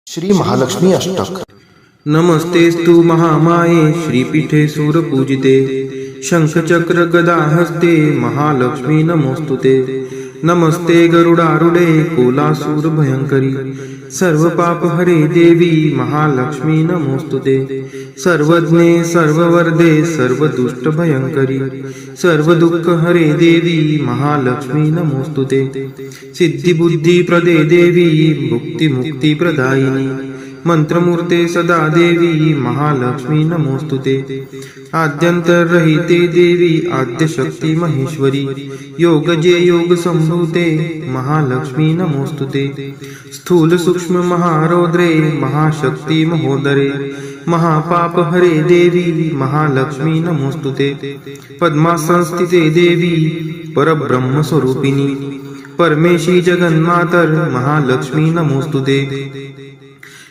श्री महालक्ष्मी अष्टक। नमस्तेस्तु महामाये श्रीपीठे सूरपूजिते शंखचक्र गदा हस्ते महालक्ष्मी नमोस्तुते। नमस्ते गरुडारूढे कोलासूर भयंकरी सर्वपापहरे देवी महालक्ष्मी नमोस्तुते। सर्वज्ञे सर्ववर्धे सर्वदुष्टभयंकरी सर्वदुःखहरे देवी महालक्ष्मी नमोस्तुते। सिद्धिबुद्धिप्रदे देवी मुक्तिमुक्तिप्रदायिनी मंत्रमूर्ते सदा देवी महालक्ष्मी नमोस्तुते। आद्यंतरहिते देवी आद्यशक्ती महेश्वरी योगजे योग संभूते महालक्ष्मी नमोस्तुते। स्थूल सूक्ष्म महारौद्रे महाशक्ती महोदरे महापापहरे देवी महालक्ष्मी नमोस्तुते। पद्मासनस्थिते देवी परब्रह्म स्वरूपिणी परमेशी जगन्मातर महालक्ष्मी नमोस्तुते।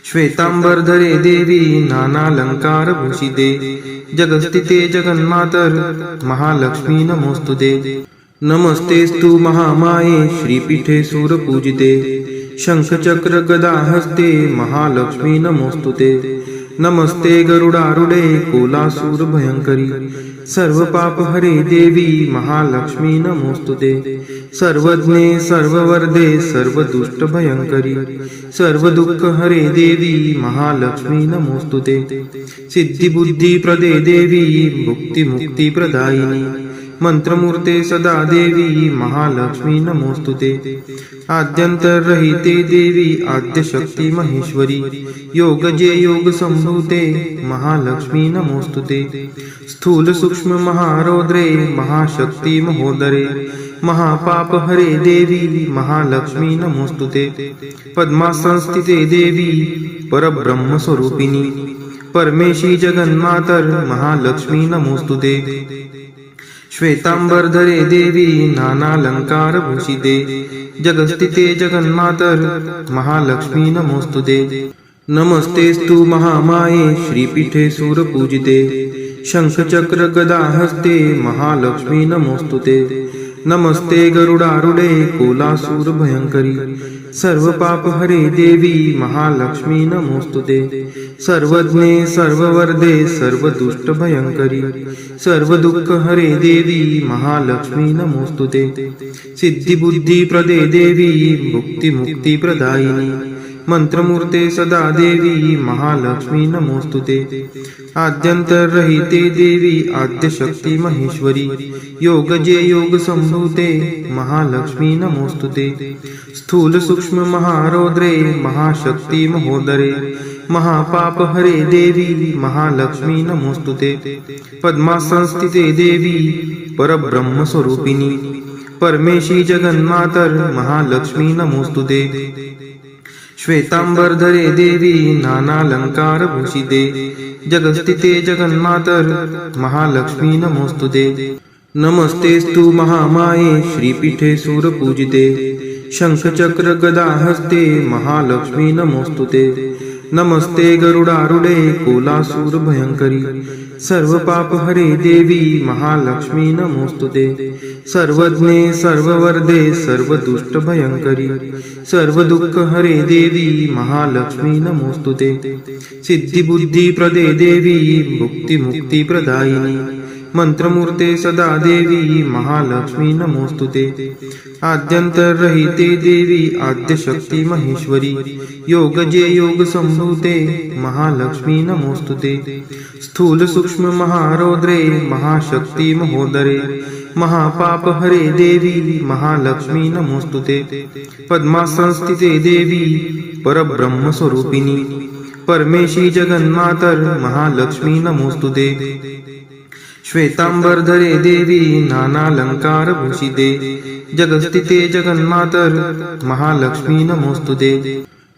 श्वेतांबरधरे देवी नानालंकार भूषिते जगस्थिते जगन्मातर महालक्ष्मी नमोस्तुते। नमस्तेस्तु महामाये श्रीपीठे सूरपूजिते शंखचक्र गदा हस्ते महालक्ष्मी नमोस्तुते। नमस्ते गरुडारूढे कोलासूर भयंकरी सर्वपापहरे देवी महालक्ष्मी नमोस्तुते। सर्वज्ञे सर्ववर्धे सर्वदुष्टभयंकरी सर्वदुःखहरे देवी महालक्ष्मी नमोस्तुते। सिद्धिबुद्धिप्रदे देवी मुक्तिमुक्तिप्रदायिनी मंत्रमूर्ते सदा देवी महालक्ष्मी नमोस्तुते। आद्यंतरहिते देवी आद्यशक्ती महेश्वरी योगजे योग संभूते महालक्ष्मी नमोस्तुते। स्थूल सूक्ष्म महारौद्रे महाशक्ती महोदरे महापापहरे देवी महालक्ष्मी नमोस्तुते। पद्मासनस्थिते देवी परब्रह्म स्वरूपिणी परमेशी जगन्मातर महालक्ष्मी नमोस्तुते। श्वेतांबरधरे देवी नानालंकार भूषिते जगस्थिते जगन्मातर महालक्ष्मी नमोस्तुते। नमस्तेस्तु महामाये श्रीपीठे सूरपूजिते शंखचक्र गदा हस्ते महालक्ष्मी नमोस्तुते। नमस्ते गरुडारूढे कोलासूर भयंकरी सर्वपापहरे देवी महालक्ष्मी नमोस्तुते। सर्वज्ञे सर्ववर्धे सर्वदुष्टभयंकरी सर्वदुःखहरे देवी महालक्ष्मी नमोस्तुते। सिद्धिबुद्धिप्रदे देवी मुक्तिमुक्तिप्रदायिनी मंत्रमूर्ते सदा देवी महालक्ष्मी नमोस्तुते। आद्यंतरहिते देवी आद्यशक्ती महेश्वरी योगजे योग संभूते महालक्ष्मी नमोस्तुते। स्थूल सूक्ष्म महारौद्रे महाशक्ती महोदरे महापापहरे देवी महालक्ष्मी नमोस्तुते। पद्मासनस्थिते देवी परब्रह्म स्वरूपिणी परमेशी जगन्मातर महालक्ष्मी नमोस्तुते। श्वेतांबरधरे देवी नानालंकार भूषिते जगस्थिते जगन्मातर महालक्ष्मी नमोस्तुते। नमस्तेस्तु महामाये श्रीपीठे सूरपूजिते शंखचक्र गदा हस्ते महालक्ष्मी नमोस्तुते। नमस्ते गरुडारूढे कोलासूर भयंकरी सर्वपापहरे देवी महालक्ष्मी नमोस्तुते। सर्वज्ञे सर्ववर्धे सर्वदुष्टभयंकरी सर्वदुःखहरे देवी महालक्ष्मी नमोस्तुते। सिद्धिबुद्धिप्रदे देवी मुक्तिमुक्तिप्रदायिनी मंत्रमूर्ते सदा देवी महालक्ष्मी नमोस्तुते। आद्यंतरहिते देवी आद्यशक्ती महेश्वरी योगजे योग संभूते महालक्ष्मी नमोस्तुते। स्थूल सूक्ष्म महारौद्रे महाशक्ती महोदरे महापापहरे देवी महालक्ष्मी नमोस्तुते। पद्मासनस्थिते देवी परब्रह्म स्वरूपिणी परमेशी जगन्मातर महालक्ष्मी नमोस्तुते। श्वेतांबरधरे देवी नानालंकार भूषिते जगस्थिते जगन्मातर महालक्ष्मी नमोस्तुते।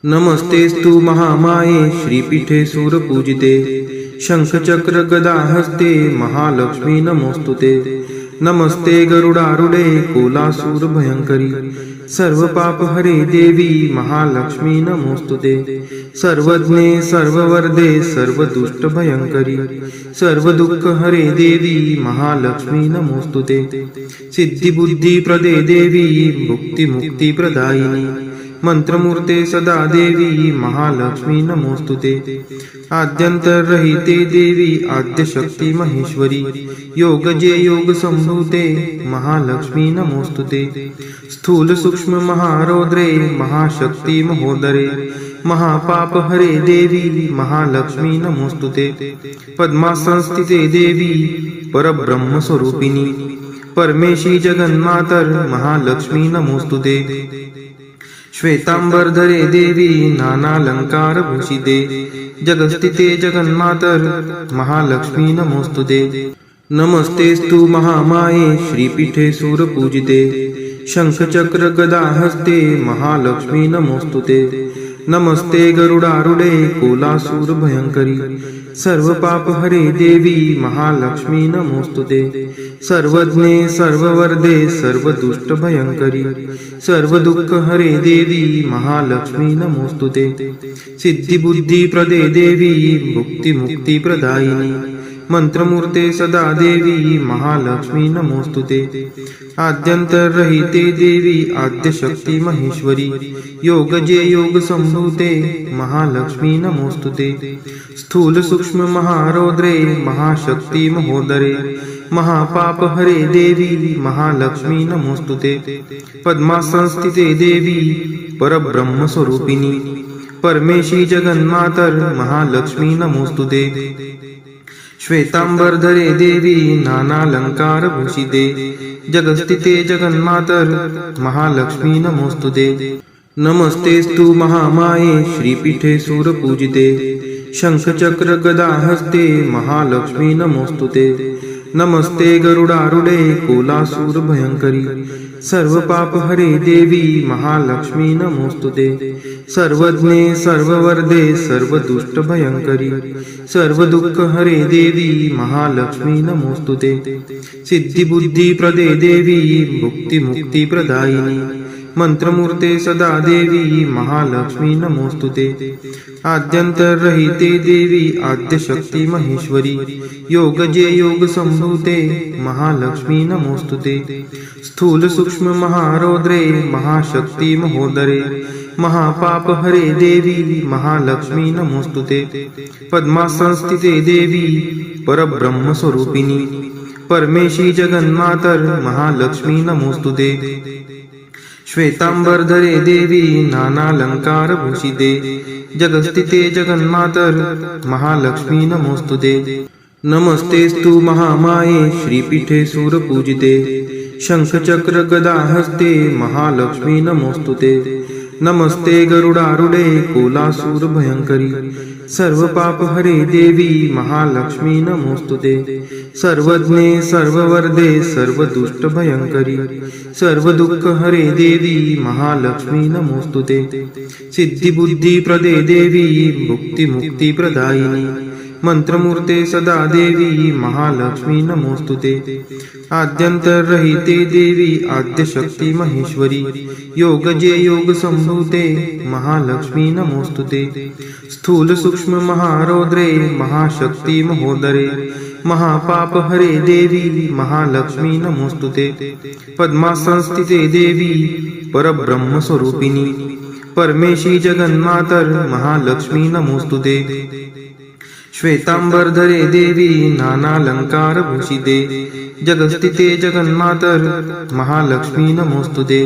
नमस्तेस्तु महामाये श्रीपीठे सूरपूजिते शंखचक्र गदा हस्ते महालक्ष्मी नमोस्तुते। नमस्ते गरुडारूढे कोलासूर भयंकरी सर्वपापहरे देवी महालक्ष्मी नमोस्तुते। सर्वज्ञे सर्ववर्धे सर्वदुष्टभयंकरी सर्वदुःखहरे देवी महालक्ष्मी नमोस्तुते। सिद्धिबुद्धिप्रदे देवी मुक्तिमुक्तिप्रदायिनी मंत्रमूर्ते सदा देवी महालक्ष्मी नमोस्तुते आद्यंतरहिते देवी आद्यशक्ती महेश्वरी योगजे योग संभूते महालक्ष्मी नमोस्तुते स्थूल सूक्ष्म महारौद्रे महाशक्ती महोदरे महापाप हरे देवी महालक्ष्मी नमोस्तुते पद्मासनस्थिते देवी परब्रह्म स्वरूपिणी परमेशी जगन्मातर महालक्ष्मी नमोस्तुते श्वेतांबरधरे देवी नानालंकार भूषिते जगस्थिते जगन्मातर महालक्ष्मी नमोस्तुते नमस्तेस्तु महामाये श्रीपीठे सूरपूजिते शंखचक्र गदा हस्ते महालक्ष्मी नमोस्तुते नमस्ते गरुडारूढे कोलासूर भयंकरी सर्व पाप हरे देवी महालक्ष्मी नमोस्तुते सर्वज्ञे सर्ववर्धे सर्वदुष्ट भयंकरी सर्व दुःख हरे देवी महालक्ष्मी नमोस्तुते सिद्धी बुद्धी प्रदे देवी मुक्ती मुक्ती प्रदायिनी मंत्रमूर्ते सदा देवी महालक्ष्मी नमोस्तुते आद्यंतरहिते देवी आद्यशक्ती महेश्वरी योगजे योग संभूते महालक्ष्मी नमोस्तुते स्थूल सूक्ष्म महारौद्रे महाशक्ती महोदरे महापाप हरे देवी महालक्ष्मी नमोस्तुते पद्मासनस्थिते देवी परब्रह्म स्वरूपिणी परमेशी जगन्मातर महालक्ष्मी नमोस्तुते श्वेतांबरधरे देवी नानालंकार भूषिते जगस्थिते जगन्मातर महालक्ष्मी नमोस्तुते नमस्तेस्तु महामाये श्रीपीठे सूरपूजिते शंखचक्र गदा हस्ते महालक्ष्मी नमोस्तुते नमस्ते गरुडारूढे कोलासूर भयंकरी सर्व पाप हरे देवी महालक्ष्मी नमोस्तुते सर्वज्ञे सर्ववर्धे सर्वदुष्ट भयंकरी सर्व दुःख हरे देवी महालक्ष्मी नमोस्तुते सिद्धी बुद्धी प्रदे देवी मुक्ती मुक्ती प्रदायिनी मंत्रमूर्ते सदा देवी महालक्ष्मी नमोस्तुते आद्यंतरहिते देवी आद्यशक्ती महेश्वरी योगजे योग संभूते महालक्ष्मी नमोस्तुते स्थूल सूक्ष्म महारौद्रे महाशक्ती महोदरे महापाप हरे देवी महालक्ष्मी नमोस्तुते पद्मासनस्थिते देवी परब्रह्म स्वरूपिणी परमेशी जगन्मातर महालक्ष्मी नमोस्तुते श्वेतांबरधरे देवी नानालंकार भूषिते जगस्थिते जगन्मातर महालक्ष्मी नमोस्तुते नमस्तेस्तु महामाये श्रीपीठे सूरपूजिते शंखचक्र गदा हस्ते महालक्ष्मी नमोस्तुते नमस्ते गरुडारूढे कोलासूर भयंकरी सर्व पाप हरे देवी महालक्ष्मी नमोस्तुते सर्वज्ञे सर्ववर्धे सर्वदुष्ट भयंकरी सर्व दुःख हरे देवी महालक्ष्मी नमोस्तुते सिद्धी बुद्धी प्रदे देवी मुक्ती मुक्ती प्रदायिनी मंत्रमूर्ते सदा देवी महालक्ष्मी नमोस्तुते आद्यंतरहिते देवी आद्यशक्ती महेश्वरी योगजे योग संभूते महालक्ष्मी नमोस्तुते स्थूल सूक्ष्म महारौद्रे महाशक्ती महोदरे महापाप हरे देवी महालक्ष्मी नमोस्तुते पद्मासनस्थिते देवी परब्रह्म स्वरूपिणी परमेशी जगन्मातर महालक्ष्मी नमोस्तुते श्वेतांबरधरे देवी नानालंकार भूषिते जगस्थिते जगन्मातर महालक्ष्मी नमोस्तुते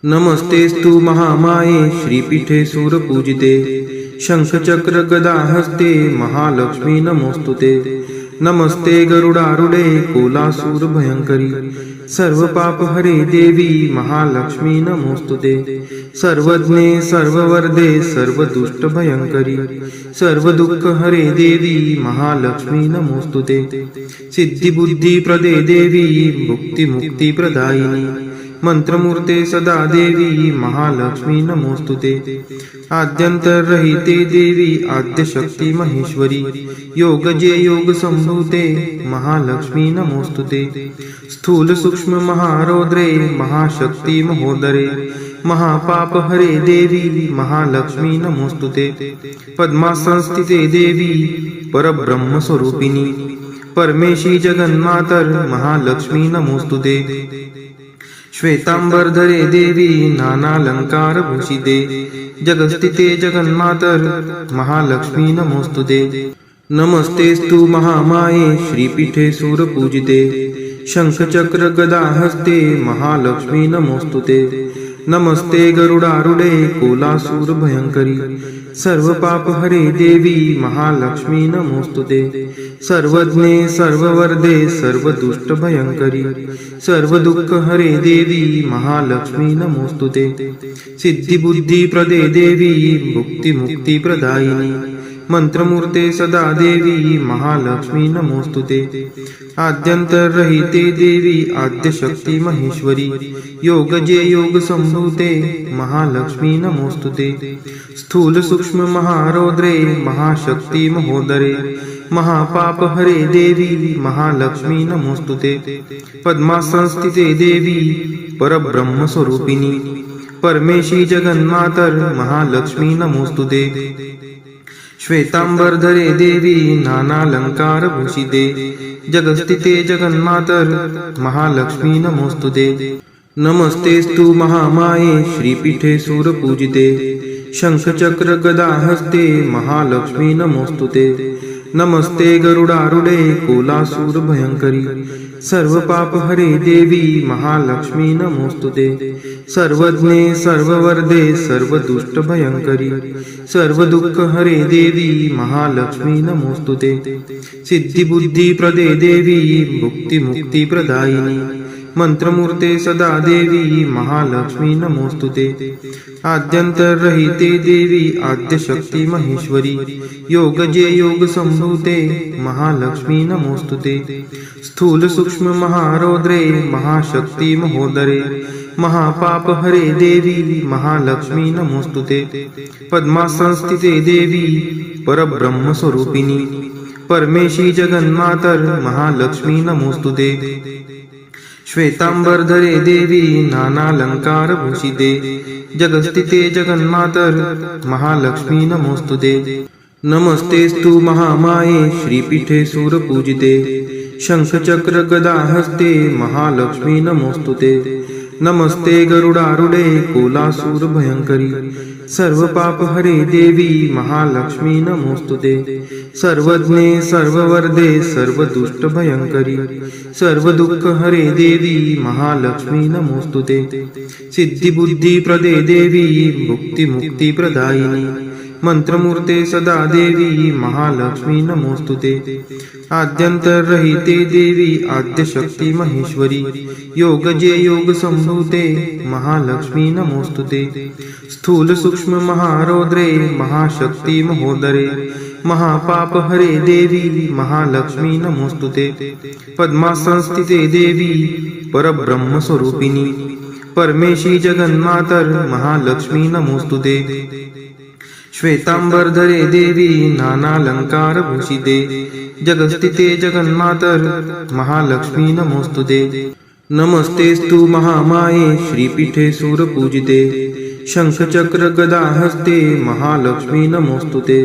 नमस्तेस्तु महामाये श्रीपीठे सूरपूजिते शंखचक्र गदा हस्ते महालक्ष्मी नमोस्तुते नमस्ते गरुडारूढे कोलासूर भयंकरी सर्व पाप हरे देवी महालक्ष्मी नमोस्तुते सर्वज्ञे सर्ववर्धे सर्वदुष्ट भयंकरी सर्व दुःख हरे देवी महालक्ष्मी नमोस्तुते सिद्धी बुद्धी प्रदे देवी मुक्ती मुक्ती प्रदायिनी मंत्रमूर्ते सदा देवी महालक्ष्मी नमोस्तुते आद्यंतरहिते देवी आद्यशक्ती महेश्वरी योगजे योग संभूते महालक्ष्मी नमोस्तुते स्थूल सूक्ष्म महारौद्रे महाशक्ती महोदरे महापाप हरे देवी महालक्ष्मी नमोस्तुते पद्मासनस्थिते देवी परब्रह्म स्वरूपिणी परमेशी जगन्मातर महालक्ष्मी नमोस्तुते श्वेतांबरधरे देवी नानालंकारभूषिते जगस्थिते जगन्मातर महालक्ष्मी नमोस्तुते। नमस्तेस्तु महामाये श्रीपीठे सूरपूजिते शंखचक्र गदाहस्ते महालक्ष्मी नमोस्तुते। नमस्ते गरुडारूढे कोलासूर भयंकरी सर्वपापहरे देवी महालक्ष्मी नमोस्तुते। सर्वज्ञे सर्ववर्धे सर्वदुष्टभयंकरी सर्वदुःखहरे देवी महालक्ष्मी नमोस्तुते। सिद्धिबुद्धिप्रदे देवी मुक्तिमुक्तिप्रदायिनी मंत्रमूर्ते सदा देवी महालक्ष्मी नमोस्तुते। आद्यंतरहिते देवी आद्यशक्ती महेश्वरी योगजे योग संभूते महालक्ष्मी नमोस्तुते। स्थूल सूक्ष्म महारौद्रे महाशक्ती महोदरे महापापहरे देवी महालक्ष्मी नमोस्तुते। पद्मासनस्थिते देवी परब्रह्मस्वरूपिणी परमेशी जगन्मातर महालक्ष्मी नमोस्तुते। श्वेतांबरधरे देवी नानालंकारभूषिते जगस्थिते जगन्मातर महालक्ष्मी नमोस्तुते। नमस्तेस्तु महामाये श्रीपीठे सूरपूजिते शंखचक्र गदाहस्ते महालक्ष्मी नमोस्तुते। नमस्ते गरुडारूढे कोलासूर भयंकरी सर्वपापहरे देवी महालक्ष्मी नमोस्तुते। सर्वज्ञे सर्ववर्धे सर्वदुष्टभयंकरी सर्वदुःखहरे देवी महालक्ष्मी नमोस्तुते। सिद्धिबुद्धिप्रदे देवी मुक्तिमुक्तिप्रदायिनी मंत्रमूर्ते सदा देवी महालक्ष्मी नमोस्तुते। आद्यंतरहिते देवी आद्यशक्ती महेश्वरी योगजे योग संभूते महालक्ष्मी नमोस्तुते। स्थूल सूक्ष्म महारौद्रे महाशक्ती महोदरे महापापहरे देवी महालक्ष्मी नमोस्तुते। पद्मासनस्थिते देवी परब्रह्मस्वरूपिणी परमेशी जगन्मातर महालक्ष्मी नमोस्तुते। श्वेतांबरधरे देवी नानालंकारभूषिते जगस्थिते जगन्मातर महालक्ष्मी नमोस्तुते। नमस्तेस्तु महामाये श्रीपीठे सूरपूजिते शंखचक्र गदाहस्ते महालक्ष्मी नमोस्तुते। नमस्ते गरुडारूढे कोलासूर भयंकरी सर्वपापहरे देवी महालक्ष्मी नमोस्तुते। सर्वज्ञे सर्ववर्धे सर्वदुष्टभयंकरी सर्वदुःखहरे देवी महालक्ष्मी नमोस्तुते। सिद्धिबुद्धिप्रदे देवी मुक्तिमुक्तिप्रदायिनी मंत्रमूर्ते सदा देवी महालक्ष्मी नमोस्तुते। आद्यंतरहिते देवी आद्यशक्ती महेश्वरी योगजे योग संभूते महालक्ष्मी नमोस्तुते। स्थूल सूक्ष्म महारौद्रे महाशक्ती महोदरे महापापहरे देवी महालक्ष्मी नमोस्तुते। पद्मासनस्थिते देवी परब्रह्मस्वरूपिणी परमेशी जगन्मातर महालक्ष्मी नमोस्तुते। श्वेतांबरधरे देवी नानालंकारभूषिते जगस्थिते जगन्मातर महालक्ष्मी नमोस्तुते। नमस्तेस्तु महामाये श्रीपीठे सूरपूजिते शंखचक्र गदाहस्ते महालक्ष्मी नमोस्तुते।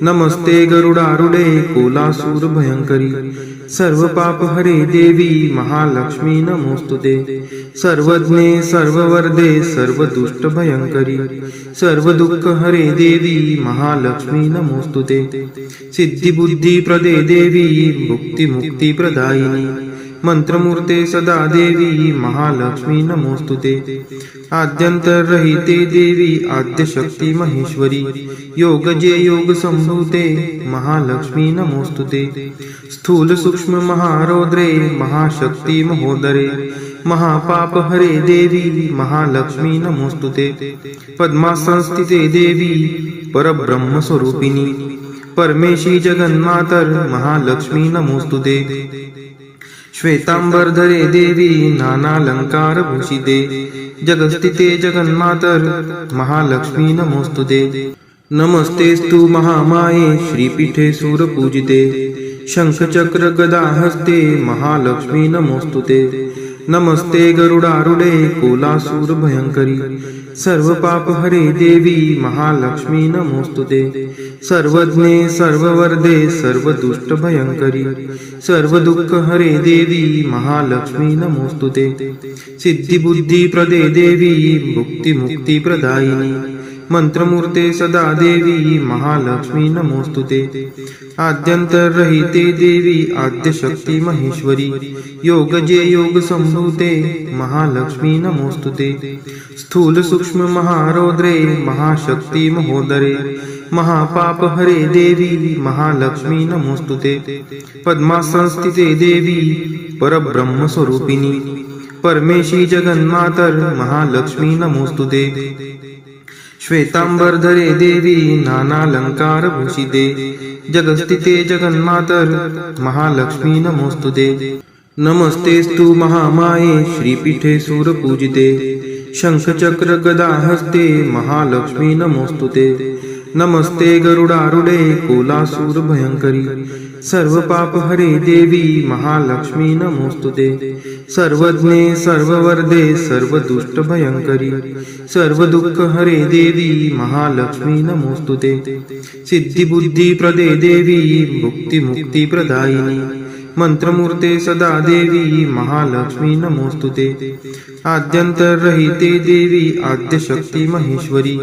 नमस्ते गरुडारूढे कोलासूर भयंकरी सर्वपापहरे देवी महालक्ष्मी नमोस्तुते। सर्वज्ञे सर्ववर्धे सर्वदुष्टभयंकरी सर्वदुःखहरे देवी महालक्ष्मी नमोस्तुते। सिद्धिबुद्धिप्रदे देवी मुक्तिमुक्तिप्रदायिनी मंत्रमूर्ते सदा देवी महालक्ष्मी नमोस्तुते। आद्यंतरहिते देवी आद्यशक्ती महेश्वरी योगजे योग संभूते महालक्ष्मी नमोस्तुते। स्थूल सूक्ष्म महारौद्रे महाशक्ती महोदरे महापापहरे देवी महालक्ष्मी नमोस्तुते। पद्मासनस्थिते देवी परब्रह्मस्वरूपिणी परमेशी जगन्मातर महालक्ष्मी नमोस्तुते। श्वेतांबरधरे देवी नानालंकारभूषिते जगस्थिते जगन्मातर महालक्ष्मी नमोस्तुते। नमस्तेस्तु महामाये श्रीपीठे सूरपूजिते शंखचक्र गदाहस्ते महालक्ष्मी नमोस्तुते। नमस्ते गरुडारूढे कोलासूर भयंकरी सर्व पाप हरे देवी महालक्ष्मी नमोस्तुते सर्वज्ञे सर्ववर्धे सर्व दुष्ट भयंकरी सर्व दुःख हरे देवी महालक्ष्मी नमोस्तुते सिद्धी बुद्धी प्रदे देवी भुक्ती मुक्ती प्रदायिनी मंत्रमूर्ते सदा देवी महालक्ष्मी नमोस्तुते आद्यंतरहिते देवी आद्यशक्ती महेश्वरी योगजे योग संभूते महालक्ष्मी नमोस्तुते स्थूल सूक्ष्म महारौद्रे महाशक्ती महोदरे महापाप हरे देवी महालक्ष्मी नमोस्तुते पद्मासनस्थिते देवी परब्रह्म स्वरूपिणी परमेशी जगन्मातर महालक्ष्मी नमोस्तुते श्वेतांबरधरे देवी नानालंकार भूषिते जगस्थिते जगन्मातर महालक्ष्मी नमोस्तुते नमस्तेस्तु महामाये श्रीपीठे सूरपूजिते शंखचक्र गदा हस्ते महालक्ष्मी नमोस्तुते नमस्ते गरुडारूढे कोलासूर भयंकरी सर्व पाप हरे देवी महालक्ष्मी नमोस्तुते सर्वज्ञे सर्ववर्धे सर्व दुष्ट भयंकरी सर्व दुःख हरे देवी महालक्ष्मी नमोस्तुते सिद्धी बुद्धी प्रदे देवी भुक्ती मुक्ती प्रदायिनी मंत्रमूर्ते सदा देवी महालक्ष्मी नमोस्तुते आद्यंतरहिते देवी आद्यशक्ती महेश्वरी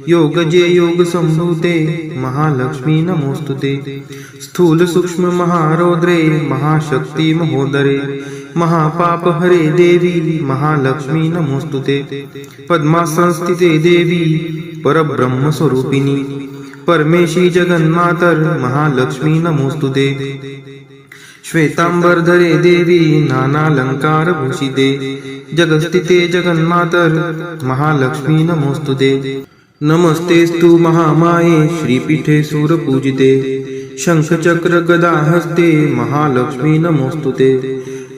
योगजे योग संभूते महालक्ष्मी नमोस्तुते स्थूल सूक्ष्म महारौद्रे महाशक्ती महोदरे महापाप हरे देवी महालक्ष्मी नमोस्तुते पद्मासनस्थिते देवी परब्रह्म स्वरूपिणी परमेशी जगन्मातर महालक्ष्मी नमोस्तुते श्वेतांबरधरे देवी नानालंकार भूषिते जगस्थिते जगन्मातर महालक्ष्मी नमोस्तुते नमस्तेस्तु महामाये श्रीपीठे सूरपूजिते शंखचक्र गदा हस्ते महालक्ष्मी नमोस्तुते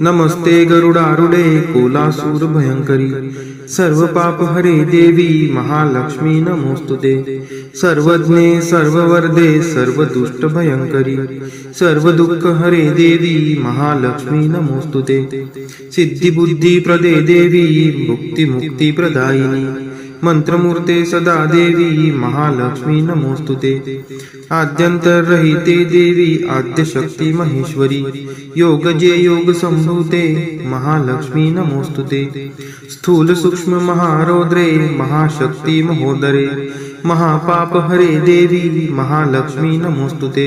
नमस्ते गरुडारूढे कोलासूर भयंकरी सर्व पाप हरे देवी महालक्ष्मी नमोस्तुते सर्वज्ञे सर्ववर्धे सर्व दुष्ट भयंकरी सर्व दुःख हरे देवी महालक्ष्मी नमोस्तुते सिद्धी बुद्धी प्रदे देवी भुक्ती मुक्ती प्रदायिनी मंत्रमूर्ते सदा देवी महालक्ष्मी नमोस्तुते आद्यंतरहिते देवी आद्यशक्ती महेश्वरी योगजे योग संभूते महालक्ष्मी नमोस्तुते स्थूल सूक्ष्म महारौद्रे महाशक्ती महोदरे महापाप हरे देवी महालक्ष्मी नमोस्तुते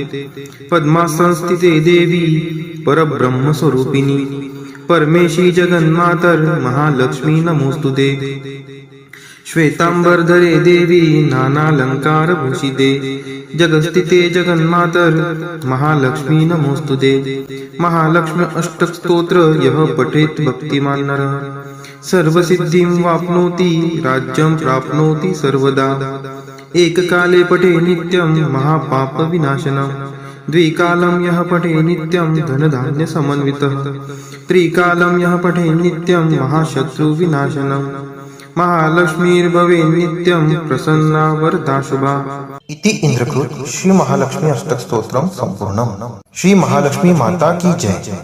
पद्मासनस्थिते देवी परब्रह्म स्वरूपिणी परमेशी जगन्मातर महालक्ष्मी नमोस्तुते श्वेतांबरधरे देवी नानालंकार भूषिते जगस्थिते जगन्मातर महालक्ष्मी नमोस्तुते महालक्ष्मी अष्टक स्तोत्र यः पठेत् भक्तिमान् नरः सर्वसिद्धिं वाप्नोति राज्यं प्राप्नोति सर्वदा एककाले पठे नित्यं महापाप विनाशनम् द्विकालं यः पठे नित्यं धनधान्य समन्वितः त्रिकालं यः पठे नित्यं महाशत्रु विनाशनम् महालक्ष्मीर्भवे नित्यं प्रसन्ना वरदा शुभा। इति इंद्रकृत श्री महालक्ष्मी अष्टक स्तोत्रम संपूर्णम। श्री महालक्ष्मी माता की जय।